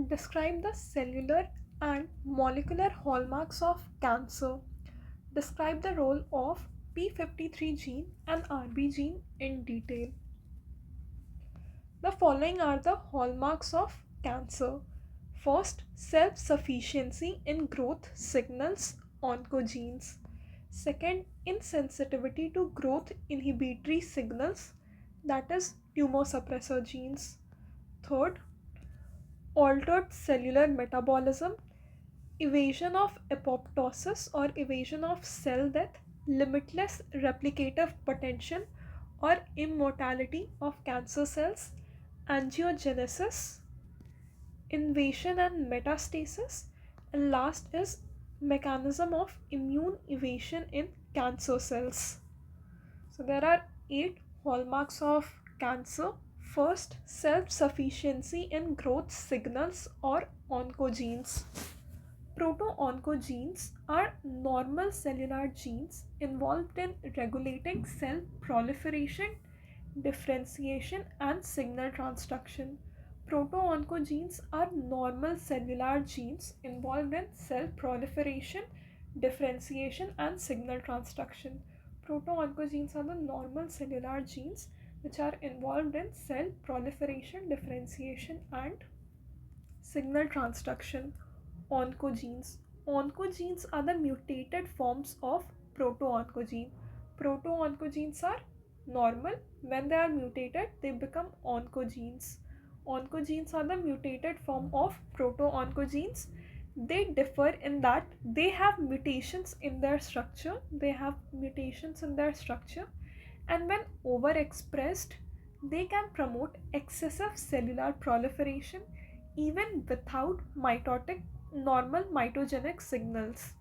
Describe the cellular and molecular hallmarks of cancer. Describe the role of p53 gene and RB gene in detail. The following are the hallmarks of cancer. First, self sufficiency in growth signals, oncogenes. Second, insensitivity to growth inhibitory signals, that is, tumor suppressor genes. Third, altered cellular metabolism, evasion of apoptosis or evasion of cell death, limitless replicative potential or immortality of cancer cells, angiogenesis, invasion and metastasis, and last is mechanism of immune evasion in cancer cells. So there are 8 hallmarks of cancer. First, self sufficiency in growth signals or oncogenes. Proto-oncogenes are normal cellular genes involved in regulating cell proliferation, differentiation, and signal transduction. Proto-oncogenes are normal cellular genes involved in cell proliferation, differentiation, and signal transduction. Proto-oncogenes are the normal cellular genes which are involved in cell proliferation, differentiation, and signal transduction. Oncogenes. Oncogenes are the mutated forms of proto-oncogene. Proto-oncogenes are normal. When they are mutated, they become oncogenes. Oncogenes are the mutated form of proto-oncogenes. They differ in that they have mutations in their structure. And when overexpressed, they can promote excessive cellular proliferation even without mitotic normal mitogenic signals.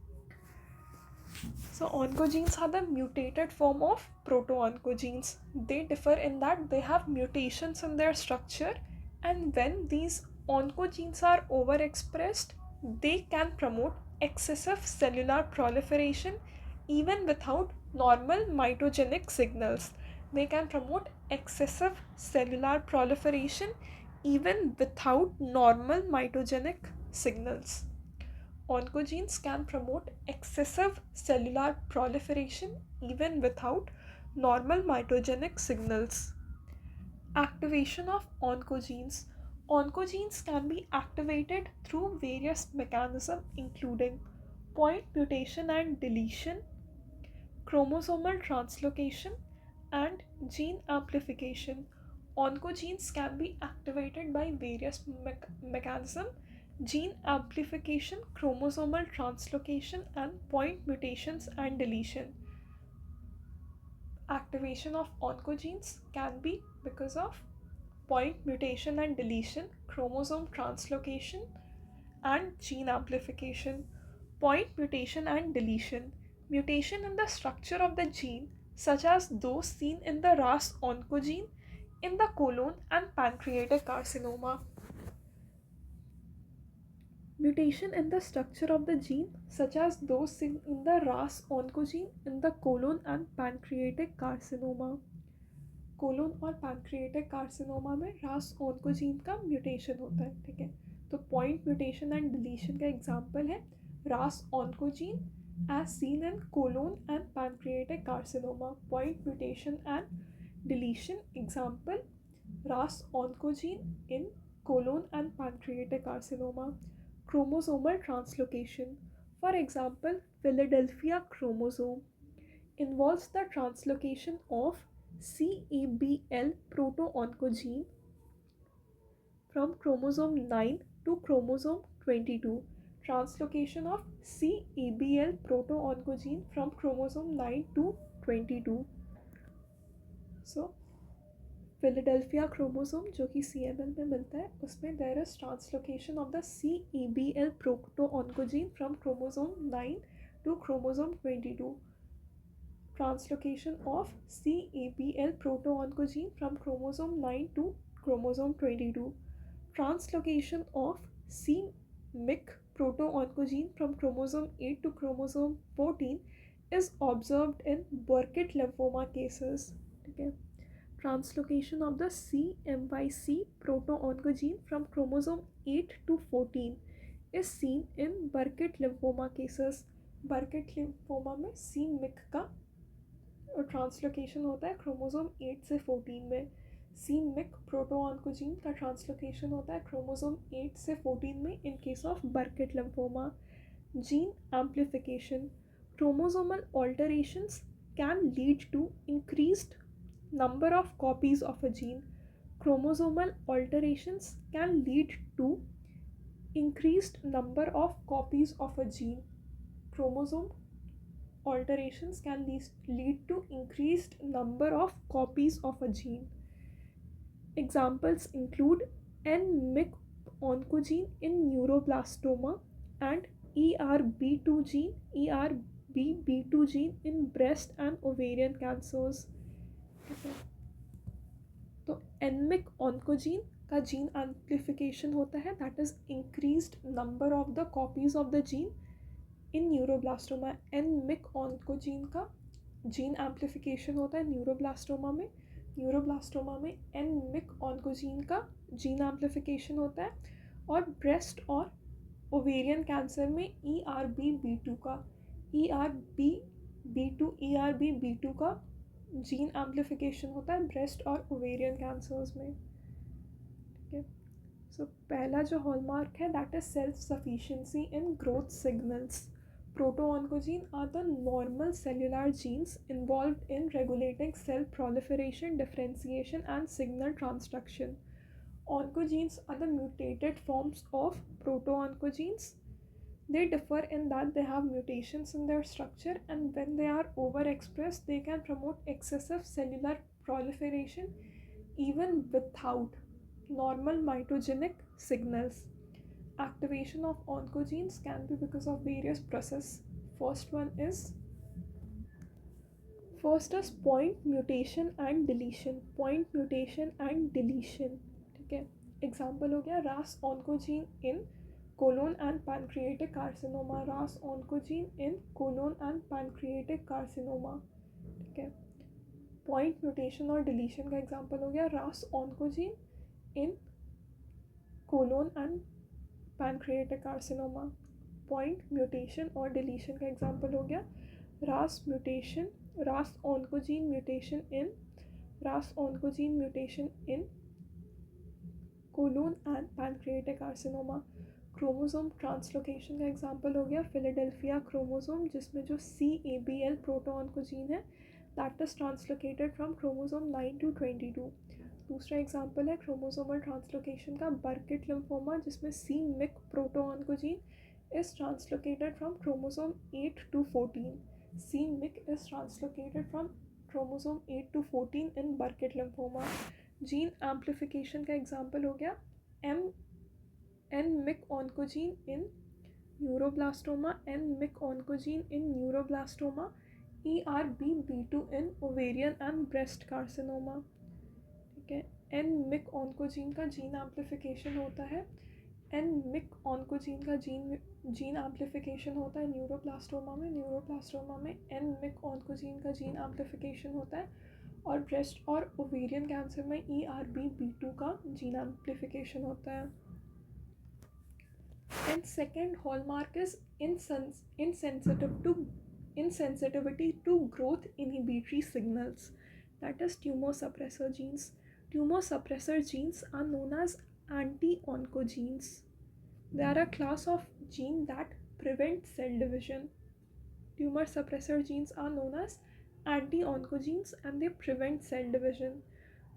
So oncogenes are the mutated form of proto-oncogenes. They differ in that they have mutations in their structure, and when these oncogenes are overexpressed, they can promote excessive cellular proliferation even without normal mitogenic signals. They can promote excessive cellular proliferation even without normal mitogenic signals. Oncogenes can promote excessive cellular proliferation even without normal mitogenic signals. Activation of oncogenes. Oncogenes can be activated through various mechanisms including point mutation and deletion, chromosomal translocation, and gene amplification. Oncogenes can be activated by various mechanisms: gene amplification, chromosomal translocation, and point mutations and deletion. Activation of oncogenes can be because of point mutation and deletion, chromosome translocation, and gene amplification. Point mutation and deletion. Mutation in the structure of the gene, such as those seen in the RAS oncogene in the colon and pancreatic carcinoma. Mutation in the structure of the gene, such as those seen in the RAS oncogene in the colon and pancreatic carcinoma. Colon और pancreatic carcinoma में RAS oncogene का mutation होता है, ठीक है। तो point mutation and deletion का example है RAS oncogene as seen in colon and pancreatic carcinoma. Point mutation and deletion example RAS oncogene in colon and pancreatic carcinoma. Chromosomal translocation, for example Philadelphia chromosome, involves the translocation of CABL proto-oncogene from chromosome 9 to chromosome 22. Translocation of CABL proto-oncogene from chromosome 9 to 22. So Philadelphia chromosome जो कि CML में मिलता है, उसमें there is translocation of the CABL proto oncogene from chromosome 9 to chromosome 22. Translocation of CABL proto oncogene from chromosome 9 to chromosome 22. Translocation of C-MYC proto oncogene from chromosome 8 to chromosome 14 is observed in Burkitt lymphoma cases. Okay. Translocation of the CMYC proto-oncogene from chromosome 8 to 14 is seen in Burkitt lymphoma cases. Burkitt lymphoma में c-MYC का translocation होता है chromosome 8 से 14 में. c-MYC proto-oncogene का translocation होता है chromosome 8 से 14 में in case of बर्किट lymphoma. Gene amplification. Chromosomal alterations can lead to increased number of copies of a gene. Chromosomal alterations can lead to increased number of copies of a gene. Chromosome alterations can lead to increased number of copies of a gene. Examples include N-MYC oncogene in neuroblastoma and ERB2 gene in breast and ovarian cancers. तो N-MYC oncogene का gene amplification होता है, that is increased number of the copies of the gene in neuroblastoma. N-MYC oncogene का gene amplification होता है neuroblastoma में. Neuroblastoma में N-MYC oncogene का जीन एम्प्लीफिकेशन होता है. और ब्रेस्ट और ओवेरियन कैंसर में ERB2 का जीन एम्प्लीफिकेशन होता है ब्रेस्ट और ओवेरियन कैंसर्स में. ठीक है. सो पहला जो हॉलमार्क है that is self sufficiency in growth signals. Proto-oncogene are the normal cellular genes involved in regulating cell proliferation, differentiation, and signal transduction. Oncogenes are the mutated forms of proto-oncogenes. They differ in that they have mutations in their structure, and when they are overexpressed, they can promote excessive cellular proliferation even without normal mitogenic signals. Activation of oncogenes can be because of various processes. First is point mutation and deletion. Point mutation and deletion. ठीक है. Example हो गया RAS oncogene in colon and pancreatic carcinoma. RAS oncogene in colon and pancreatic carcinoma. ठीक है. Point mutation और deletion का example हो गया RAS oncogene in colon and pancreatic carcinoma. Point mutation और डिलीशन का एग्जांपल हो गया RAS oncogene mutation in colon and pancreatic carcinoma. Chromosome translocation का एग्जांपल हो गया फिलाडेल्फिया क्रोमोसोम, जिसमें जो CABL प्रोटो-ऑन्कोजीन है that is translocated from chromosome 9 to 22. दूसरा एग्जांपल है क्रोमोसोमल ट्रांसलोकेशन का बर्किट लिम्फोमा, जिसमें c-MYC proto-oncogene is translocated from chromosome 8 to 14. c-MYC is translocated from chromosome 8 to 14 in बर्किट lymphoma. Gene amplification का example हो गया N-MYC oncogene in neuroblastoma, N-MYC oncogene in neuroblastoma, ERB2 in ovarian and breast carcinoma. ठीक है. N-MYC oncogene का gene amplification होता है. N-MYC oncogene का gene amplification होता है न्यूरोब्लास्टोमा में. न्यूरोब्लास्टोमा में N-MYC oncogene का जीन एम्प्लीफिकेशन होता है. और ब्रेस्ट और ओवेरियन कैंसर में ERB2 का जीन एम्प्लीफिकेशन होता है. And second hallmark is insensitivity to growth inhibitory signals, that is tumor suppressor genes. Tumor suppressor genes are known as anti-oncogenes. They are a class of gene that prevent cell division. Tumor suppressor genes are known as anti-oncogenes and they prevent cell division.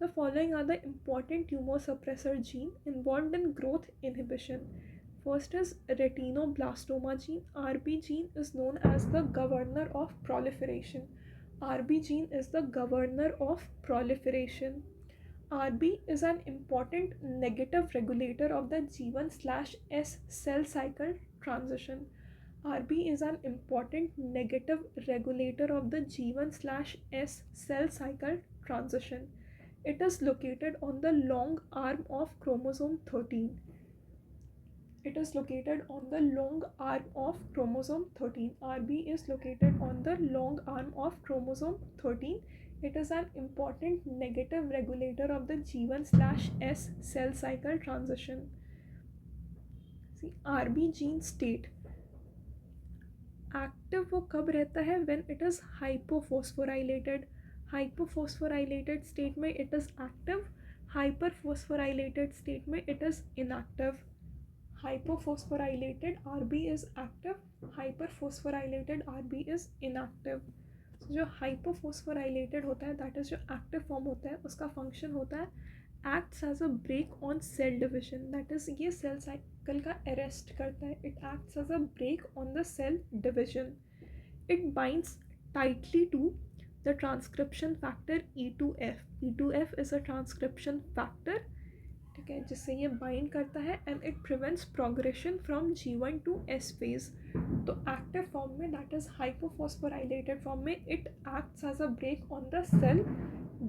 The following are the important tumor suppressor gene involved in growth inhibition. First is retinoblastoma gene. RB gene is known as the governor of proliferation. RB gene is the governor of proliferation. RB is an important negative regulator of the G1/S cell cycle transition. RB is an important negative regulator of the G1/S cell cycle transition. It is located on the long arm of chromosome 13. It is located on the long arm of chromosome 13. RB is located on the long arm of chromosome 13 It is an important negative regulator of the G1/S cell cycle transition. See, RB gene state active वो कब रहता है when it is hypophosphorylated. Hypophosphorylated state में it is active, hyperphosphorylated state में it is inactive. Hypophosphorylated RB is active, hyperphosphorylated RB is inactive. जो hypophosphorylated होता है that is जो एक्टिव फॉर्म होता है उसका फंक्शन होता है acts as a break on cell division. That is, ये cell cycle का arrest करता है. It acts as a break on the cell division. It binds tightly to the transcription factor E2F. E2F is a transcription factor, ठीक है, जिससे ये bind करता है and it prevents progression from G1 to S phase. तो active form में that is hypophosphorylated form में it acts as a brake on the cell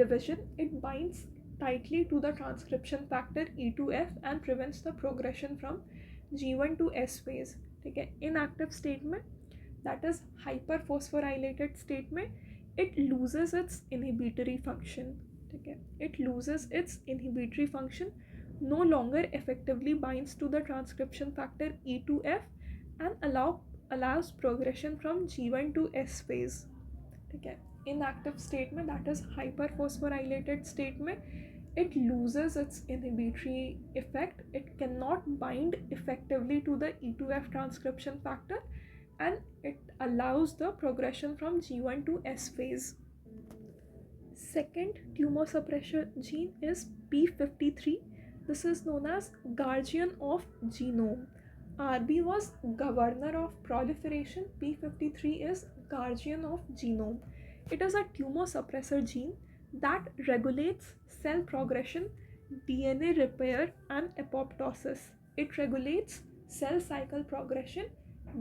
division. It binds tightly to the transcription factor E2F and prevents the progression from G1 to S phase. ठीक है, inactive state में that is hyperphosphorylated state में it loses its inhibitory function. ठीक है, it loses its inhibitory function, no longer effectively binds to the transcription factor E2F and allows progression from G1 to S phase. ठीक है, inactive state में that is hyperphosphorylated state में it loses its inhibitory effect. It cannot bind effectively to the E2F transcription factor and it allows the progression from G1 to S phase. Second tumor suppressor gene is P53. This is known as guardian of genome. RB was governor of proliferation. P53 is guardian of genome. It is a tumor suppressor gene that regulates cell progression, DNA repair, and apoptosis. It regulates cell cycle progression,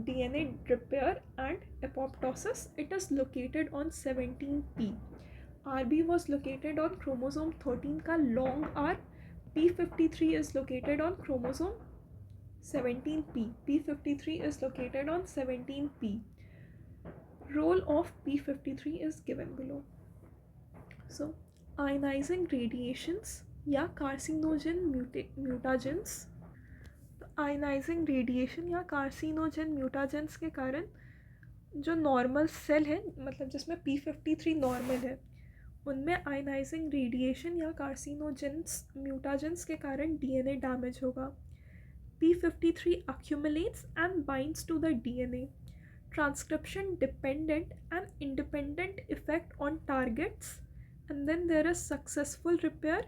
DNA repair, and apoptosis. It is located on 17p. RB was located on chromosome 13 का long R. P53 is located on chromosome 17p. P53 is located on 17p. Role of P53 is given below. So, ionizing radiations या carcinogen mutagens. Ionising radiation या carcinogen mutagens के कारण जो normal cell है, मतलब जिसमें P53 normal है, उनमें आयनाइजिंग रेडिएशन या कार्सिनोजेंस म्यूटाजेंस के कारण DNA डैमेज होगा. P53 accumulates and binds to the DNA. Transcription dependent and independent effect on targets, and then there is successful repair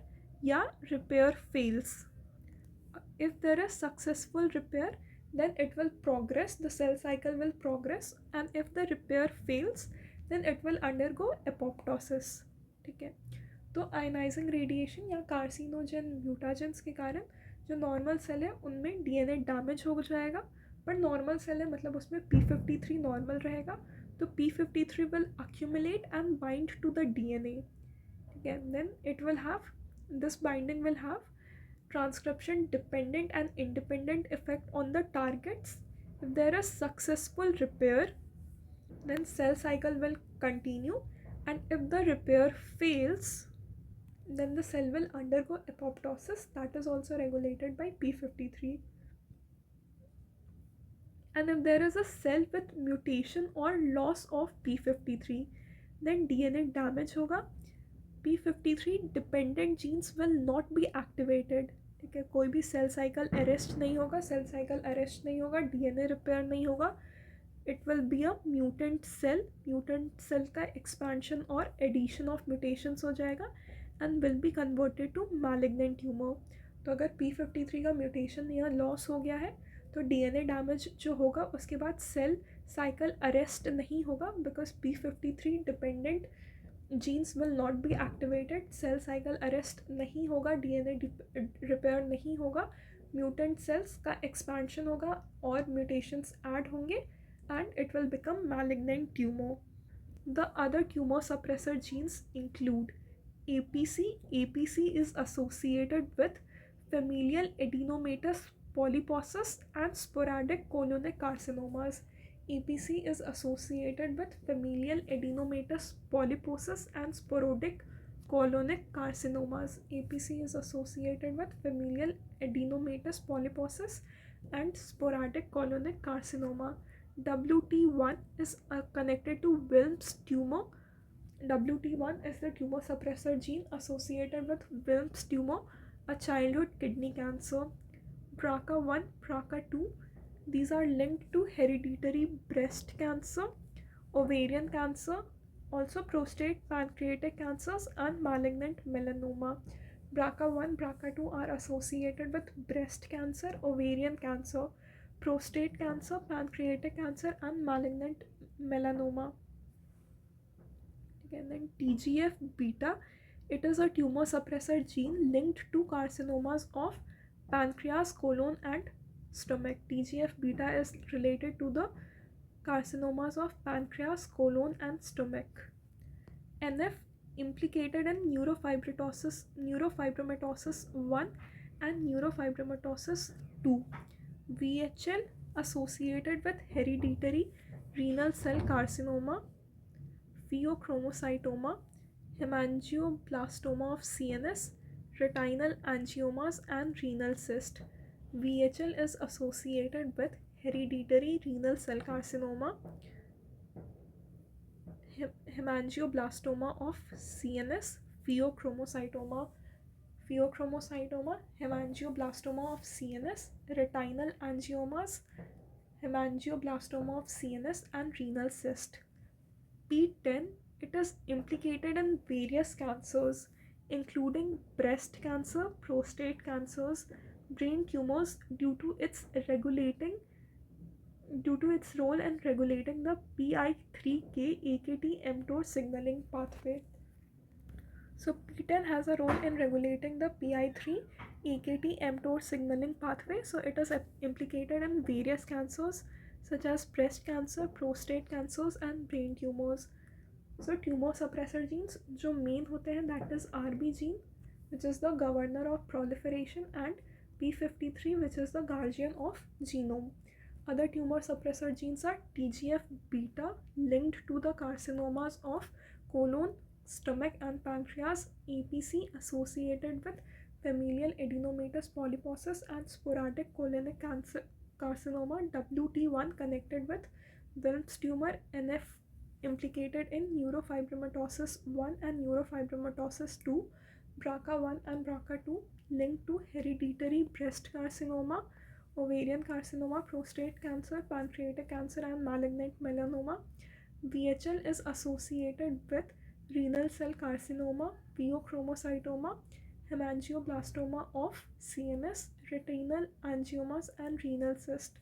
या repair fails. If there is successful repair, then it will progress, the cell cycle will progress, and if the repair fails, then it will undergo apoptosis. ठीक है, तो ionising radiation या carcinogen mutagens के कारण जो normal cell है उनमें DNA damage हो जाएगा, पर नॉर्मल सेल है मतलब उसमें P53 नॉर्मल रहेगा, तो P53 will accumulate and bind to the DNA. ठीक है, then it will have, this binding will have transcription dependent and independent effect on the targets. If there is successful repair, then cell cycle will continue, and if the repair fails, then the cell will undergo apoptosis, that is also regulated by P53. And if there is a cell with mutation or loss of P53, then DNA damage होगा. P53 dependent genes will not be activated. ठीक है, कोई भी cell cycle arrest नहीं होगा, cell cycle arrest नहीं होगा, DNA repair नहीं होगा. It will be a mutant cell. Mutant cell का एक्सपेंशन और एडिशन ऑफ म्यूटेशंस हो जाएगा and will be converted to malignant tumour. तो अगर P53 का म्यूटेशन या लॉस हो गया है तो DNA डैमेज जो होगा उसके बाद सेल साइकिल अरेस्ट नहीं होगा, because P53 dependent genes will not be activated, cell cycle arrest नहीं होगा, DNA रिपेयर नहीं होगा, म्यूटेंट सेल्स का एक्सपेंशन होगा और म्यूटेशंस ऐड होंगे and it will become malignant tumor. The other tumor suppressor genes include APC. APC is associated with familial adenomatous polyposis and sporadic colonic carcinomas. APC is associated with familial adenomatous polyposis and sporadic colonic carcinomas. APC is associated with familial adenomatous polyposis and sporadic colonic carcinoma. WT1 is connected to Wilms tumor. WT1 is the tumor suppressor gene associated with Wilms tumor, a childhood kidney cancer. BRCA1, BRCA2, these are linked to hereditary breast cancer, ovarian cancer, also prostate, pancreatic cancers, and malignant melanoma. BRCA1, BRCA2 are associated with breast cancer, ovarian cancer, prostate cancer, pancreatic cancer, and malignant melanoma. Again, then TGF beta, it is a tumor suppressor gene linked to carcinomas of pancreas, colon, and stomach. TGF beta is related to the carcinomas of pancreas, colon, and stomach. NF implicated in neurofibromatosis 1 and neurofibromatosis 2. VHL associated with hereditary renal cell carcinoma, pheochromocytoma, hemangioblastoma of CNS, retinal angiomas, and renal cyst. VHL is associated with hereditary renal cell carcinoma, hemangioblastoma of CNS, pheochromocytoma, hemangioblastoma of CNS, retinal angiomas, hemangioblastoma of CNS, and renal cyst. P10, it is implicated in various cancers, including breast cancer, prostate cancers, brain tumors, due to its role in regulating the PI3K-AKT-mTOR signaling pathway. So P10 has a role in regulating the PI3-AKT-mTOR signaling pathway. So it is implicated in various cancers such as breast cancer, prostate cancers, and brain tumors. So tumor suppressor genes जो main होते हैं, that is RB gene, which is the governor of proliferation, and P53, which is the guardian of genome. Other tumor suppressor genes are TGF beta, linked to the carcinomas of colon, stomach, and pancreas. APC associated with familial adenomatous polyposis and sporadic colonic carcinoma. WT1 connected with Wilms tumor. NF implicated in neurofibromatosis 1 and neurofibromatosis 2. BRCA1 and BRCA2 linked to hereditary breast carcinoma, ovarian carcinoma, prostate cancer, pancreatic cancer, and malignant melanoma. VHL is associated with renal cell carcinoma, pheochromocytoma, hemangioblastoma of CNS, retinal angiomas, and renal cyst.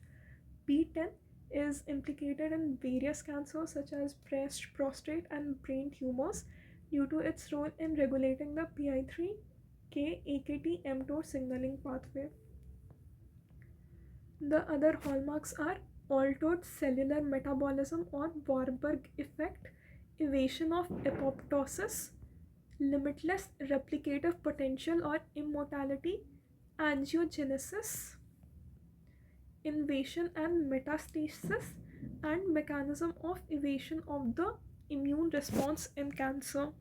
P10 is implicated in various cancers such as breast, prostate, and brain tumors due to its role in regulating the PI3K-AKT-mTOR signaling pathway. The other hallmarks are altered cellular metabolism or Warburg effect, evasion of apoptosis, limitless replicative potential or immortality, angiogenesis, invasion and metastasis, and mechanism of evasion of the immune response in cancer.